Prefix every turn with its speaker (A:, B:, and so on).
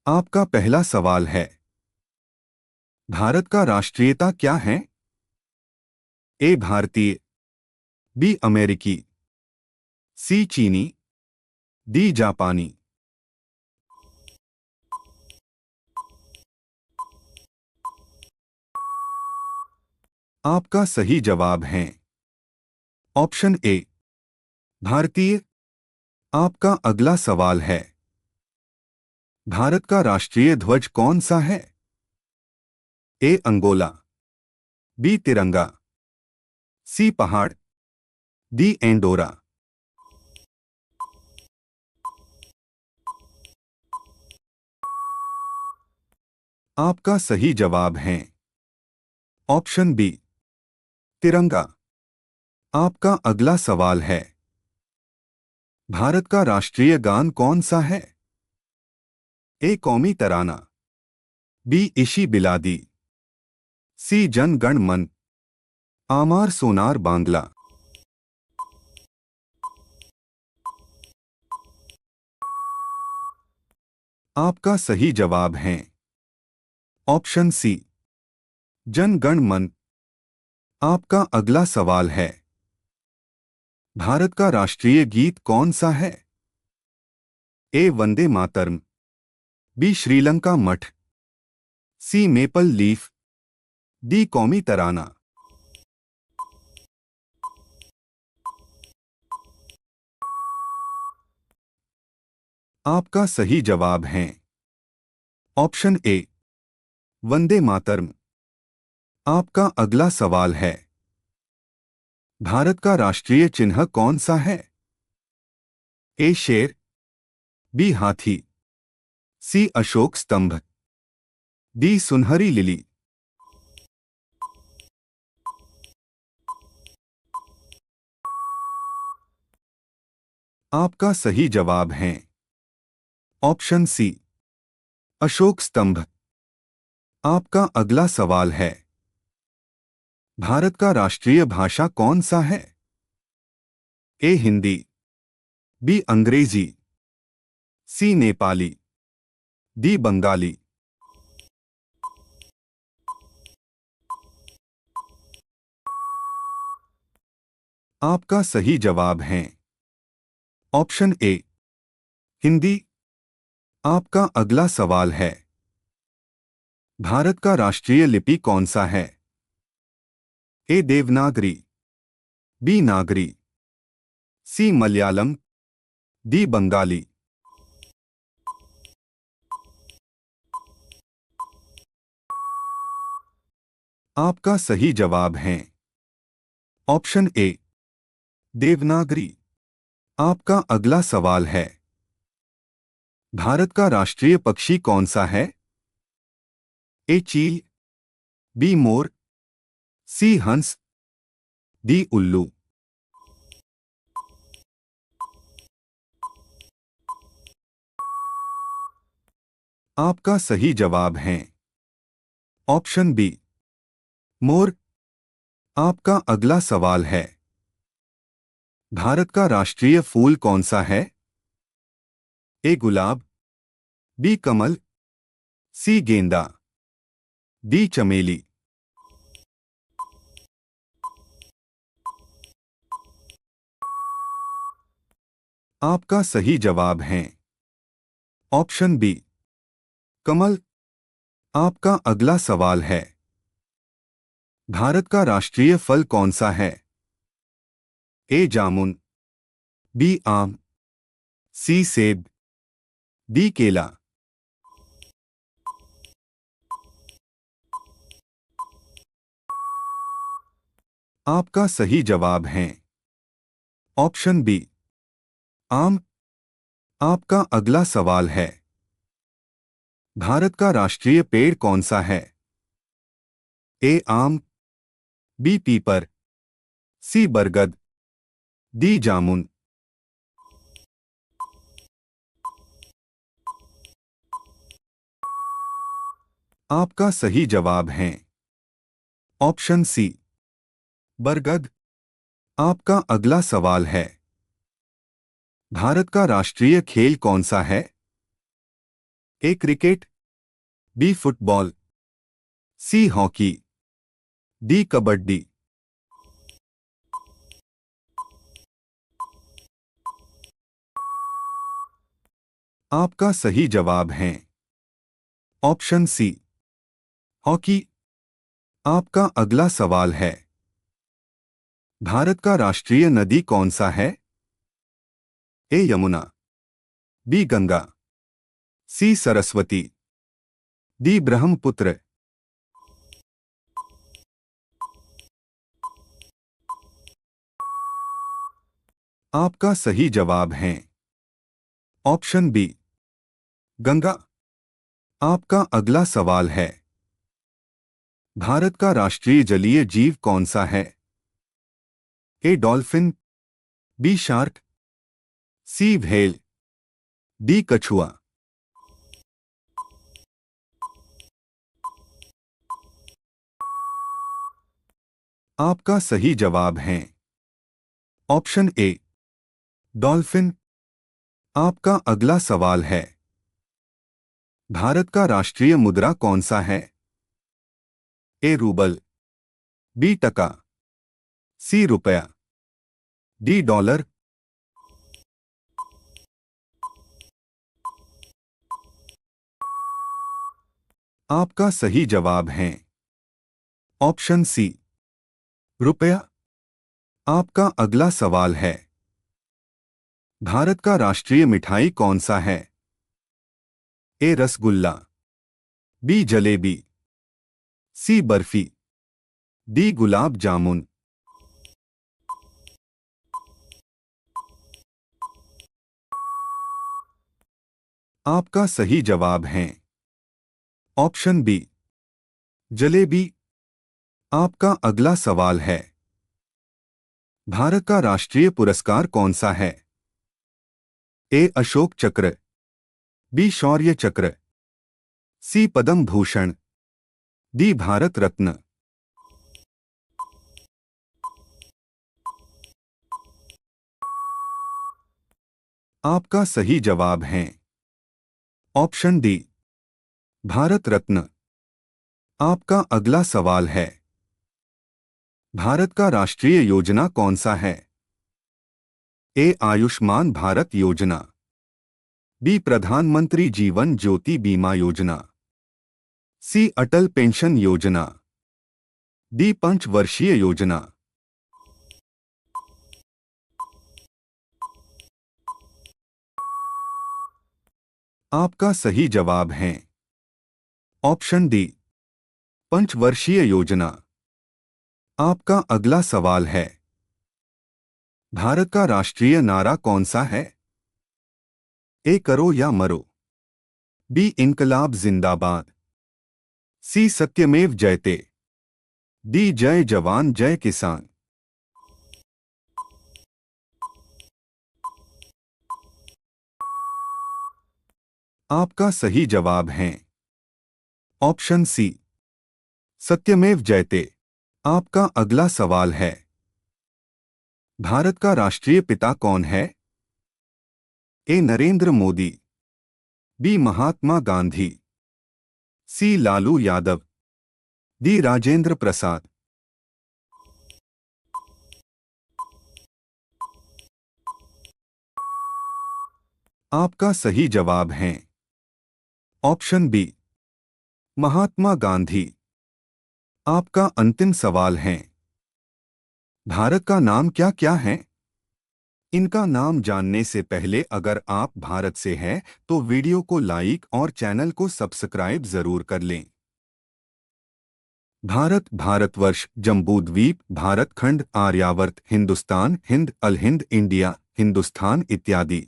A: आपका पहला सवाल है, भारत का राष्ट्रीयता क्या है? ए भारतीय, बी अमेरिकी, सी चीनी, डी जापानी। आपका सही जवाब है ऑप्शन ए, भारतीय। आपका अगला सवाल है, भारत का राष्ट्रीय ध्वज कौन सा है? ए अंगोला, बी तिरंगा, सी पहाड़, डी एंडोरा। आपका सही जवाब है ऑप्शन बी, तिरंगा। आपका अगला सवाल है, भारत का राष्ट्रीय गान कौन सा है? ए कौमी तराना, बी इशी बिलादी, सी जन गण मन, आमार सोनार बांग्ला। आपका सही जवाब है ऑप्शन सी, जन गण मन। आपका अगला सवाल है, भारत का राष्ट्रीय गीत कौन सा है? ए वंदे मातरम, बी श्रीलंका मठ, सी मेपल लीफ, डी कौमी तराना। आपका सही जवाब है ऑप्शन ए, वंदे मातरम। आपका अगला सवाल है, भारत का राष्ट्रीय चिन्ह कौन सा है? ए शेर, बी हाथी, सी अशोक स्तंभ, डी सुनहरी लिली। आपका सही जवाब है ऑप्शन सी, अशोक स्तंभ। आपका अगला सवाल है, भारत का राष्ट्रीय भाषा कौन सा है? ए हिंदी, बी अंग्रेजी, सी नेपाली, डी बंगाली। आपका सही जवाब है ऑप्शन ए, हिंदी। आपका अगला सवाल है, भारत का राष्ट्रीय लिपि कौन सा है? ए देवनागरी, बी नागरी, सी मलयालम, डी बंगाली। आपका सही जवाब है ऑप्शन ए, देवनागरी। आपका अगला सवाल है, भारत का राष्ट्रीय पक्षी कौन सा है? ए चील, बी मोर, सी हंस, डी उल्लू। आपका सही जवाब है ऑप्शन बी, मोर। आपका अगला सवाल है, भारत का राष्ट्रीय फूल कौन सा है? ए गुलाब, बी कमल, सी गेंदा, डी चमेली। आपका सही जवाब है ऑप्शन बी, कमल। आपका अगला सवाल है, भारत का राष्ट्रीय फल कौन सा है? ए जामुन, बी आम, सी सेब, डी केला। आपका सही जवाब है ऑप्शन बी, आम। आपका अगला सवाल है, भारत का राष्ट्रीय पेड़ कौन सा है? ए आम, बी पीपर, सी बरगद, डी जामुन। आपका सही जवाब है ऑप्शन सी, बरगद। आपका अगला सवाल है, भारत का राष्ट्रीय खेल कौन सा है? A cricket, B football, C hockey, D kabaddi. आपका सही जवाब है ऑप्शन सी, हॉकी। आपका अगला सवाल है, भारत का राष्ट्रीय नदी कौन सा है? ए यमुना, बी गंगा, सी सरस्वती, डी ब्रह्मपुत्र। आपका सही जवाब है ऑप्शन बी, गंगा। आपका अगला सवाल है, भारत का राष्ट्रीय जलीय जीव कौन सा है? ए डॉल्फिन, बी शार्क, सी व्हेल, डी कछुआ। आपका सही जवाब है ऑप्शन ए, डॉल्फिन। आपका अगला सवाल है, भारत का राष्ट्रीय मुद्रा कौन सा है? ए रूबल, बी टका, सी रुपया, डी डॉलर। आपका सही जवाब है ऑप्शन सी, रुपया। आपका अगला सवाल है, भारत का राष्ट्रीय मिठाई कौन सा है? ए रसगुल्ला, बी जलेबी, सी बर्फी, डी गुलाब जामुन। आपका सही जवाब है ऑप्शन बी, जलेबी। आपका अगला सवाल है, भारत का राष्ट्रीय पुरस्कार कौन सा है? ए अशोक चक्र, बी शौर्य चक्र, सी पद्म भूषण, डी भारत रत्न। आपका सही जवाब है ऑप्शन डी, भारत रत्न। आपका अगला सवाल है, भारत का राष्ट्रीय योजना कौन सा है? ए आयुष्मान भारत योजना, बी प्रधानमंत्री जीवन ज्योति बीमा योजना, सी अटल पेंशन योजना, डी पंचवर्षीय योजना। आपका सही जवाब है ऑप्शन डी, पंचवर्षीय योजना। आपका अगला सवाल है, भारत का राष्ट्रीय नारा कौन सा है? ए करो या मरो, बी इनकलाब जिंदाबाद, सी सत्यमेव जयते, डी जय जवान जय किसान। आपका सही जवाब है ऑप्शन सी, सत्यमेव जयते। आपका अगला सवाल है, भारत का राष्ट्रीय पिता कौन है? ए नरेंद्र मोदी, बी महात्मा गांधी, सी लालू यादव, डी राजेंद्र प्रसाद। आपका सही जवाब है ऑप्शन बी, महात्मा गांधी। आपका अंतिम सवाल है, भारत का नाम क्या क्या है? इनका नाम जानने से पहले अगर आप भारत से हैं तो वीडियो को लाइक और चैनल को सब्सक्राइब जरूर कर लें। भारत, भारतवर्ष, जम्बूद्वीप, भारतखंड, आर्यावर्त, हिंदुस्तान, हिंद, अलहिंद, इंडिया, हिंदुस्तान इत्यादि।